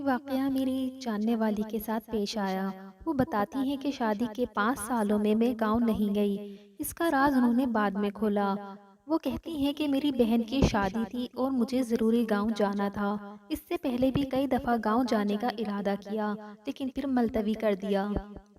یہ واقعہ میری جاننے والی کے ساتھ پیش آیا۔ وہ بتاتی ہیں کہ شادی کے 5 سالوں میں گاؤں نہیں گئی۔ اس کا راز انہوں نے بعد میں کھولا۔ وہ کہتی ہیں کہ میری بہن کی شادی تھی اور مجھے ضروری گاؤں جانا تھا۔ اس سے پہلے بھی کئی دفعہ گاؤں جانے کا ارادہ کیا، لیکن پھر ملتوی کر دیا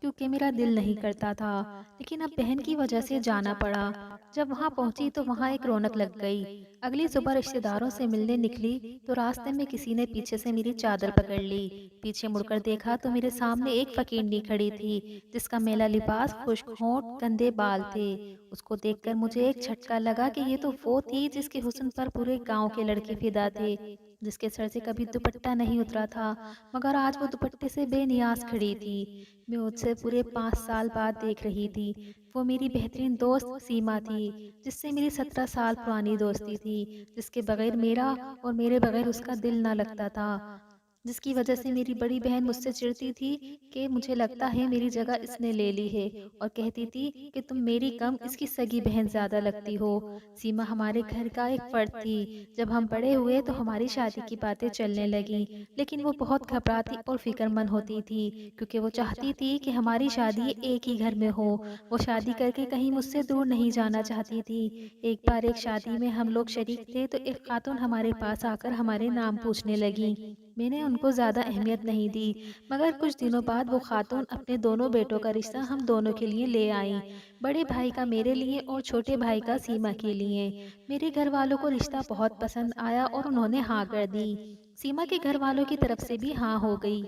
کیونکہ میرا دل نہیں کرتا تھا۔ لیکن اب بہن کی وجہ سے جانا پڑا۔ جب وہاں پہنچی تو وہاں ایک رونق لگ گئی۔ اگلی صبح رشتہ داروں سے ملنے نکلی تو راستے میں کسی نے پیچھے سے میری چادر پکڑ لی۔ پیچھے مڑ کر دیکھا تو میرے سامنے ایک فقیرنی کھڑی تھی جس کا میلا لباس، خشک ہونٹ، گندے بال تھے۔ اس کو دیکھ کر مجھے ایک جھٹکا لگا کہ یہ تو وہ تھی جس کے حسن پر پورے گاؤں کے لڑکے فدا تھے، جس کے سر سے کبھی دوپٹہ نہیں اترا تھا، مگر آج وہ دوپٹے سے بے نیاز کھڑی تھی۔ میں اس سے پورے 5 سال بعد دیکھ رہی تھی۔ وہ میری بہترین دوست سیما تھی، جس سے میری 17 سال پرانی دوستی تھی، جس کے بغیر میرا اور میرے بغیر اس کا دل نہ لگتا تھا، جس کی وجہ سے میری بڑی بہن مجھ سے چڑھتی تھی کہ مجھے لگتا ہے میری جگہ اس نے لے لی ہے، اور کہتی تھی کہ تم میری کم اس کی سگی بہن زیادہ لگتی ہو۔ سیما ہمارے گھر کا ایک فرد تھی۔ جب ہم بڑے ہوئے تو ہماری شادی کی باتیں چلنے لگیں، لیکن وہ بہت گھبراتی اور فکر مند ہوتی تھی کیونکہ وہ چاہتی تھی کہ ہماری شادی ایک ہی گھر میں ہو۔ وہ شادی کر کے کہیں مجھ سے دور نہیں جانا چاہتی تھی۔ ایک بار ایک شادی میں ہم لوگ شریک تھے تو ایک خاتون ہمارے پاس آ کر ہمارے نام پوچھنے لگی۔ میں نے ان کو زیادہ اہمیت نہیں دی، مگر کچھ دنوں بعد وہ خاتون اپنے دونوں بیٹوں کا رشتہ ہم دونوں کے لیے لے آئیں، بڑے بھائی کا میرے لیے اور چھوٹے بھائی کا سیما کے لیے۔ میرے گھر والوں کو رشتہ بہت پسند آیا اور انہوں نے ہاں کر دی۔ سیما کے گھر والوں کی طرف سے بھی ہاں ہو گئی۔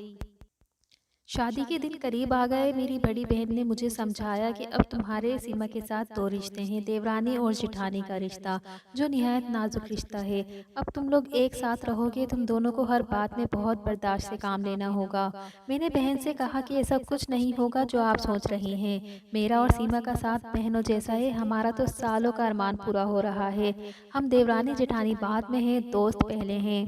شادی کے دن قریب آ گئے۔ میری بڑی بہن نے مجھے سمجھایا کہ اب تمہارے سیما کے ساتھ دو رشتے ہیں، دیورانی اور جٹھانی کا رشتہ، جو نہایت نازک رشتہ ہے۔ اب تم لوگ ایک ساتھ رہو گے، تم دونوں کو ہر بات میں بہت برداشت سے کام لینا ہوگا۔ میں نے بہن سے کہا کہ ایسا کچھ نہیں ہوگا جو آپ سوچ رہی ہیں۔ میرا اور سیما کا ساتھ بہنوں جیسا ہے، ہمارا تو سالوں کا ارمان پورا ہو رہا ہے۔ ہم دیورانی جٹھانی بعد میں ہیں، دوست پہلے ہیں۔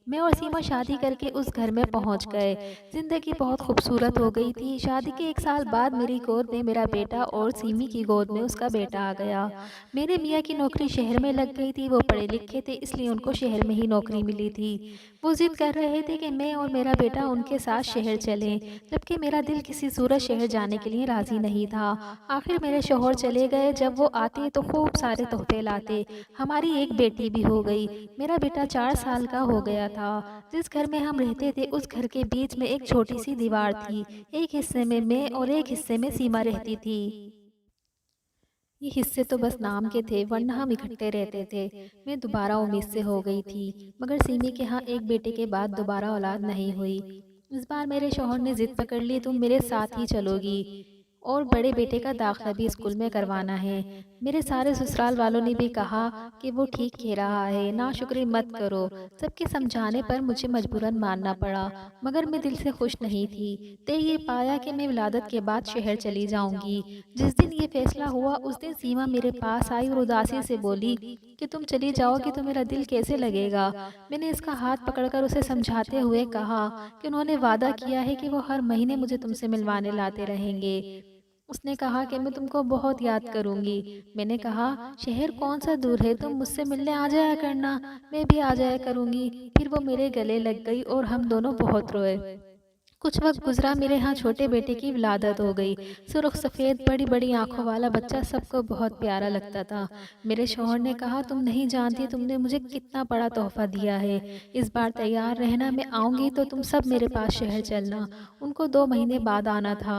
میں اور سیما شادی کر کے اس گھر میں پہنچ گئے۔ زندگی بہت خوبصورت ہو گئی تھی۔ شادی کے 1 سال بعد میری گود میں میرا بیٹا اور سیمی کی گود میں اس کا بیٹا آ گیا۔ میرے میاں کی نوکری شہر میں لگ گئی تھی، وہ پڑھے لکھے تھے، اس لیے ان کو شہر میں ہی نوکری ملی تھی۔ وہ ضد کر رہے تھے کہ میں اور میرا بیٹا ان کے ساتھ شہر چلیں، جبکہ میرا دل کسی صورت شہر جانے کے لیے راضی نہیں تھا۔ آخر میرے شوہر چلے گئے۔ جب وہ آتے تو خوب سارے تحفے لاتے۔ ہماری ایک بیٹی بھی ہو گئی۔ میرا بیٹا 4 سال کا ہو گیا تھا۔ جس گھر میں ہم رہتے تھے اس گھر کے بیچ میں ایک چھوٹی سی دیوار تھی۔ ایک حصے میں اور ایک حصے میں سیما رہتی تھی۔ یہ حصے تو بس نام کے تھے، ورنہ ہم اکٹھے رہتے تھے۔ میں دوبارہ امید سے ہو گئی تھی، مگر سیمی کے ہاں ایک بیٹے کے بعد دوبارہ اولاد نہیں ہوئی۔ اس بار میرے شوہر نے ضد پکڑ لی، تم میرے ساتھ ہی چلو گی اور بڑے بیٹے کا داخلہ بھی اسکول میں کروانا ہے۔ میرے سارے سسرال والوں نے بھی کہا کہ وہ ٹھیک کہہ رہا ہے، ناشکری مت کرو۔ سب کے سمجھانے پر مجھے مجبوراً ماننا پڑا، مگر میں دل سے خوش نہیں تھی۔ طے یہ پایا کہ میں ولادت کے بعد شہر چلی جاؤں گی۔ جس دن یہ فیصلہ ہوا اس دن سیما میرے پاس آئی اور اداسی سے بولی کہ تم چلی جاؤ گی تو میرا دل کیسے لگے گا۔ میں نے اس کا ہاتھ پکڑ کر اسے سمجھاتے ہوئے کہا کہ انہوں نے وعدہ کیا ہے کہ وہ ہر مہینے مجھے تم سے ملوانے لاتے رہیں گے۔ اس نے کہا کہ میں تم کو بہت یاد کروں گی۔ میں نے کہا شہر کون سا دور ہے، تم مجھ سے ملنے آ جایا کرنا، میں بھی آ جایا کروں گی۔ پھر وہ میرے گلے لگ گئی اور ہم دونوں بہت روئے۔ کچھ وقت گزرا، میرے ہاں چھوٹے بیٹے کی ولادت ہو گئی۔ سرخ سفید بڑی بڑی آنکھوں والا بچہ سب کو بہت پیارا لگتا تھا۔ میرے شوہر نے کہا تم نہیں جانتی تم نے مجھے کتنا بڑا تحفہ دیا ہے، اس بار تیار رہنا، میں آؤں گی تو تم سب میرے پاس شہر چلنا۔ ان کو 2 مہینے بعد آنا تھا۔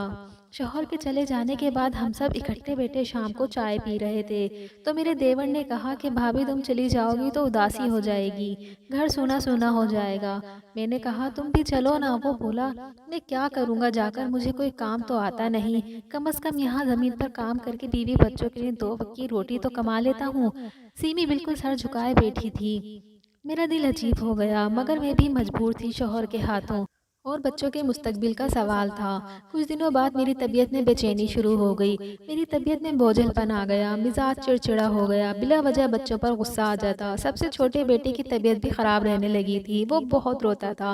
شوہر کے چلے جانے کے بعد ہم سب اکٹھے بیٹھے شام کو چائے پی رہے تھے تو میرے دیور نے کہا کہ بھابھی تم چلی جاؤ گی تو اداسی ہو جائے گی، گھر سونا سونا ہو جائے گا۔ میں نے کہا تم بھی چلو نا۔ وہ بولا میں کیا کروں گا جا کر، مجھے کوئی کام تو آتا نہیں، کم از کم یہاں زمین پر کام کر کے بیوی بچوں کے لیے 2 وقت کی روٹی تو کما لیتا ہوں۔ سیمی بالکل سر جھکائے بیٹھی تھی۔ میرا دل عجیب ہو گیا، مگر میں بھی مجبور تھی، شوہر کے ہاتھوں اور بچوں کے مستقبل کا سوال تھا۔ کچھ دنوں بعد میری طبیعت میں بے چینی شروع ہو گئی، میری طبیعت میں بوجھل پن آ گیا، مزاج چڑچڑا ہو گیا، بلا وجہ بچوں پر غصہ آ جاتا۔ سب سے چھوٹے بیٹے کی طبیعت بھی خراب رہنے لگی تھی، وہ بہت روتا تھا۔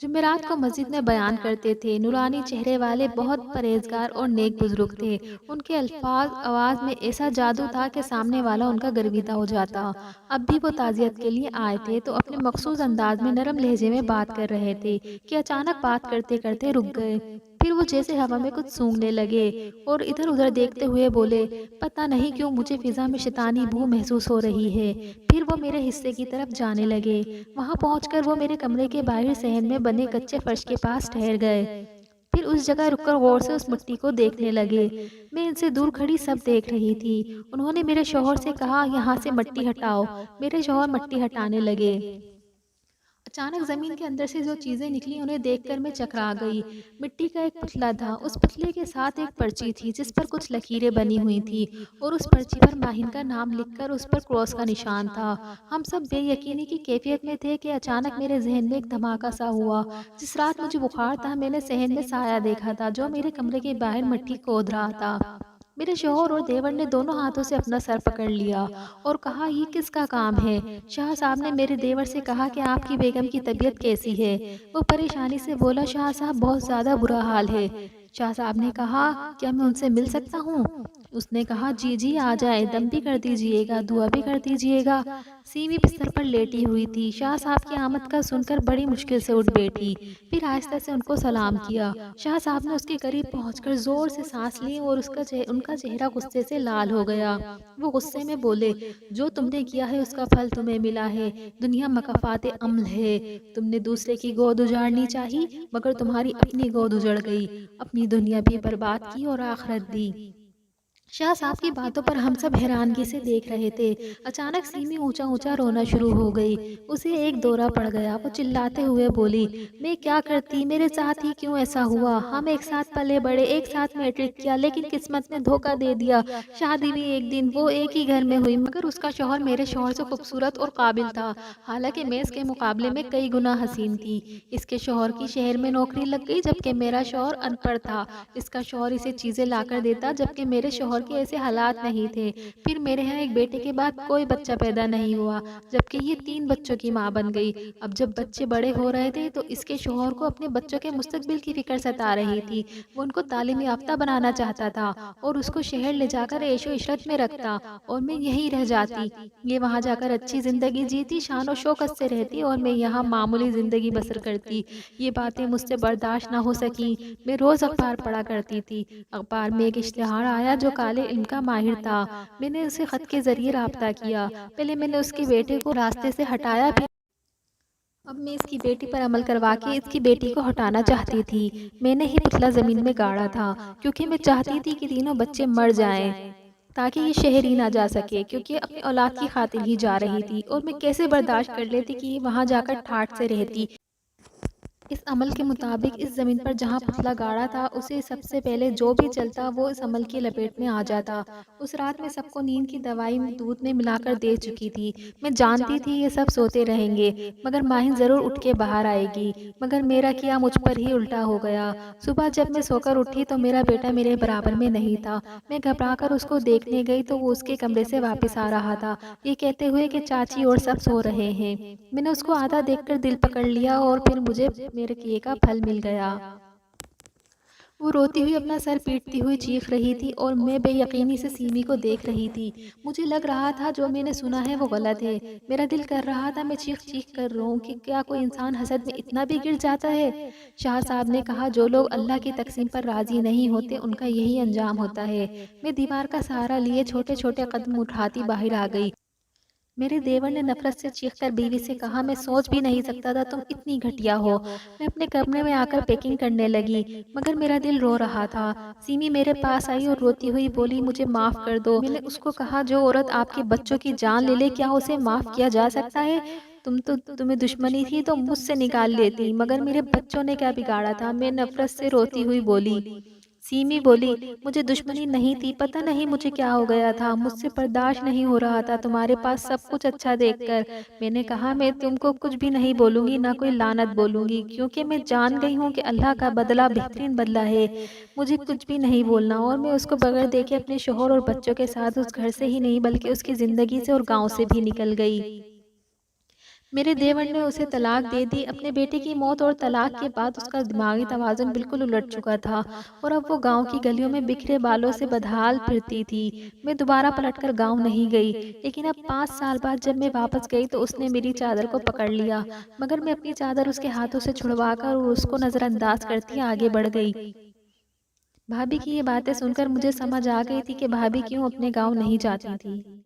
جمعرات کو مسجد میں بیان کرتے تھے، نورانی چہرے والے بہت پرہیزگار اور نیک بزرگ تھے۔ ان کے الفاظ آواز میں ایسا جادو تھا کہ سامنے والا ان کا گرویدہ ہو جاتا۔ اب بھی وہ تعزیت کے لیے آئے تھے تو اپنے مخصوص انداز میں نرم لہجے میں بات کر رہے تھے کہ اچانک بات کرتے کرتے رک گئے۔ پھر وہ جیسے ہوا میں کچھ سونگھنے لگے اور ادھر ادھر دیکھتے ہوئے بولے، پتہ نہیں کیوں مجھے فضا میں شیطانی بو محسوس ہو رہی ہے۔ پھر وہ میرے حصے کی طرف جانے لگے۔ وہاں پہنچ کر وہ میرے کمرے کے باہر صحن میں بنے کچے فرش کے پاس ٹھہر گئے۔ پھر اس جگہ رک کر غور سے اس مٹی کو دیکھنے لگے۔ میں ان سے دور کھڑی سب دیکھ رہی تھی۔ انہوں نے میرے شوہر سے کہا، یہاں سے مٹی ہٹاؤ۔ میرے شوہر مٹی ہٹانے لگے۔ اچانک زمین کے اندر سے جو چیزیں نکلی انہیں دیکھ کر میں چکرا گئی۔ مٹی کا ایک پتلا تھا، اس پتلے کے ساتھ ایک پرچی تھی جس پر کچھ لکیریں بنی ہوئی تھی اور اس پرچی پر ماہین کا نام لکھ کر اس پر کراس کا نشان تھا۔ ہم سب بے یقینی کی کیفیت میں تھے کہ اچانک میرے ذہن میں ایک دھماکہ سا ہوا۔ جس رات مجھے بخار تھا میں نے صحن میں سایہ دیکھا تھا جو میرے کمرے کے باہر مٹی کھود رہا تھا۔ میرے شوہر اور دیور نے دونوں ہاتھوں سے اپنا سر پکڑ لیا اور کہا، یہ کس کا کام ہے؟ شاہ صاحب نے میرے دیور سے کہا کہ آپ کی بیگم کی طبیعت کیسی ہے؟ وہ پریشانی سے بولا، شاہ صاحب بہت زیادہ برا حال ہے۔ شاہ صاحب نے کہا، کیا میں ان سے مل سکتا ہوں؟ اس نے کہا، جی جی آ جائے، دم بھی کر دیجئے گا، دعا بھی کر دیجئے گا۔ سیمی بستر پر لیٹی ہوئی تھی۔ شاہ صاحب کی آمد کا سن کر بڑی مشکل سے اٹھ بیٹھی، پھر آہستہ سے ان کو سلام کیا۔ شاہ صاحب نے اس کے قریب پہنچ کر زور سے سانس لی اور ان کا چہرہ غصے سے لال ہو گیا۔ وہ غصے میں بولے، جو تم نے کیا ہے اس کا پھل تمہیں ملا ہے۔ دنیا مکافات عمل ہے۔ تم نے دوسرے کی گود اجاڑنی چاہی مگر تمہاری اپنی گود اجڑ گئی، اپنی دنیا بھی برباد کی اور آخرت بھی۔ شاہ صاحب کی باتوں پر ہم سب حیرانگی سے دیکھ رہے تھے۔ اچانک سیمی اونچا اونچا رونا شروع ہو گئی۔ اسے ایک دورہ پڑ گیا۔ وہ چلاتے ہوئے بولی، میں کیا کرتی، میرے ساتھ ہی کیوں ایسا ہوا؟ ہم ایک ساتھ پلے بڑے، ایک ساتھ میٹرک کیا، لیکن قسمت نے دھوکہ دے دیا۔ شادی بھی ایک دن وہ ایک ہی گھر میں ہوئی مگر اس کا شوہر میرے شوہر سے خوبصورت اور قابل تھا، حالانکہ میں اس کے مقابلے میں کئی گنا حسین تھی۔ اس کے شوہر کی شہر میں نوکری لگ گئی جبکہ میرا شوہر ان پڑھ تھا۔ اس کا شوہر اسے چیزیں لا کر دیتا جبکہ میرے شوہر کے ایسے حالات نہیں تھے۔ پھر میرے ہاں ایک بیٹے کے بعد کوئی بچہ پیدا نہیں ہوا جبکہ یہ 3 بچوں کی ماں بن گئی۔ اب جب بچے بڑے ہو رہے تھے تو اس کے شوہر کو اپنے بچوں کے مستقبل کی فکر ستا رہی تھی۔ وہ ان کو تعلیم یافتہ بنانا چاہتا تھا اور اس کو شہر لے جا کر عیش و عشرت میں رکھتا اور میں یہیں رہ جاتی۔ یہ وہاں جا کر اچھی زندگی جیتی، شان و شوکت سے رہتی اور میں یہاں معمولی زندگی بسر کرتی۔ یہ باتیں مجھ سے برداشت نہ ہو سکیں۔ میں روز اخبار پڑھا کرتی تھی۔ اخبار میں ایک اشتہار آیا جو کالے علم کا ماہر تھا۔ میں نے اسے خط کے ذریعے رابطہ کیا۔ پہلے میں نے اس کے بیٹے کو راستے سے ہٹایا، پھر اب میں اس کی بیٹی پر عمل کروا کے اس کی بیٹی کو ہٹانا چاہتی تھی۔ میں نے ہی پتلا زمین میں گاڑا تھا کیونکہ میں چاہتی تھی کہ تینوں بچے مر جائیں تاکہ یہ شہر ہی نہ جا سکے، کیونکہ اپنی اولاد کی خاطر ہی جا رہی تھی اور میں کیسے برداشت کر لیتی کہ یہ وہاں جا کر ٹھاٹھ سے رہتی۔ اس عمل کے مطابق اس زمین پر جہاں پتلا گاڑا تھا اسے سب سے پہلے جو بھی چلتا وہ اس عمل کی لپیٹ میں آ جاتا۔ اس رات میں سب کو نیند کی دوائی دودھ میں ملا کر دے چکی تھی۔ میں جانتی تھی یہ سب سوتے رہیں گے مگر ماہین ضرور اٹھ کے باہر آئے گی، مگر میرا کیا مجھ پر ہی الٹا ہو گیا۔ صبح جب میں سو کر اٹھی تو میرا بیٹا میرے برابر میں نہیں تھا۔ میں گھبرا کر اس کو دیکھنے گئی تو وہ اس کے کمرے سے واپس آ رہا تھا یہ کہتے ہوئے کہ چاچی اور سب سو رہے ہیں۔ میں نے اس کو آدھا دیکھ کر دل پکڑ لیا اور پھر مجھے میرے کیے کا پھل مل گیا۔ وہ روتی ہوئی اپنا سر پیٹتی ہوئی چیخ رہی تھی اور میں بے یقینی سے سیمی کو دیکھ رہی تھی۔ مجھے لگ رہا تھا جو میں نے سنا ہے وہ غلط ہے۔ میرا دل کر رہا تھا میں چیخ چیخ کر روؤں کہ کیا کوئی انسان حسد میں اتنا بھی گر جاتا ہے؟ شاہ صاحب نے کہا، جو لوگ اللہ کی تقسیم پر راضی نہیں ہوتے ان کا یہی انجام ہوتا ہے۔ میں دیوار کا سہارا لیے چھوٹے چھوٹے قدم اٹھاتی باہر آ گئی۔ میرے دیور نے نفرت سے چیخ کر بیوی سے کہا، میں سوچ بھی نہیں سکتا تھا تم اتنی گھٹیا ہو۔ میں اپنے کمرے میں آ کر پیکنگ کرنے لگی مگر میرا دل رو رہا تھا۔ سیمی میرے پاس آئی اور روتی ہوئی بولی، مجھے معاف کر دو۔ میں نے اس کو کہا، جو عورت آپ کے بچوں کی جان لے لے کیا اسے معاف کیا جا سکتا ہے؟ تمہیں دشمنی تھی تو مجھ سے نکال لیتی مگر میرے بچوں نے کیا بگاڑا تھا؟ میں نفرت سے روتی ہوئی بولی۔ سیمی بولی، مجھے دشمنی نہیں تھی، پتہ نہیں مجھے کیا ہو گیا تھا، مجھ سے برداشت نہیں ہو رہا تھا تمہارے پاس سب کچھ اچھا دیکھ کر۔ میں نے کہا، میں تم کو کچھ بھی نہیں بولوں گی، نہ کوئی لعنت بولوں گی، کیونکہ میں جان گئی ہوں کہ اللہ کا بدلہ بہترین بدلہ ہے۔ مجھے کچھ بھی نہیں بولنا اور میں اس کو بغیر دیکھے اپنے شوہر اور بچوں کے ساتھ اس گھر سے ہی نہیں بلکہ اس کی زندگی سے اور گاؤں سے بھی نکل گئی۔ میرے دیور نے اسے طلاق دے دی۔ اپنے بیٹے کی موت اور طلاق کے بعد اس کا دماغی توازن بالکل الٹ چکا تھا اور اب وہ گاؤں کی گلیوں میں بکھرے بالوں سے بدحال پھرتی تھی۔ میں دوبارہ پلٹ کر گاؤں نہیں گئی، لیکن اب 5 سال بعد جب میں واپس گئی تو اس نے میری چادر کو پکڑ لیا، مگر میں اپنی چادر اس کے ہاتھوں سے چھڑوا کر اور اس کو نظر انداز کرتی آگے بڑھ گئی۔ بھابھی کی یہ باتیں سن کر مجھے سمجھ آ گئی تھی کہ بھابھی کیوں اپنے گاؤں نہیں جاتی تھی۔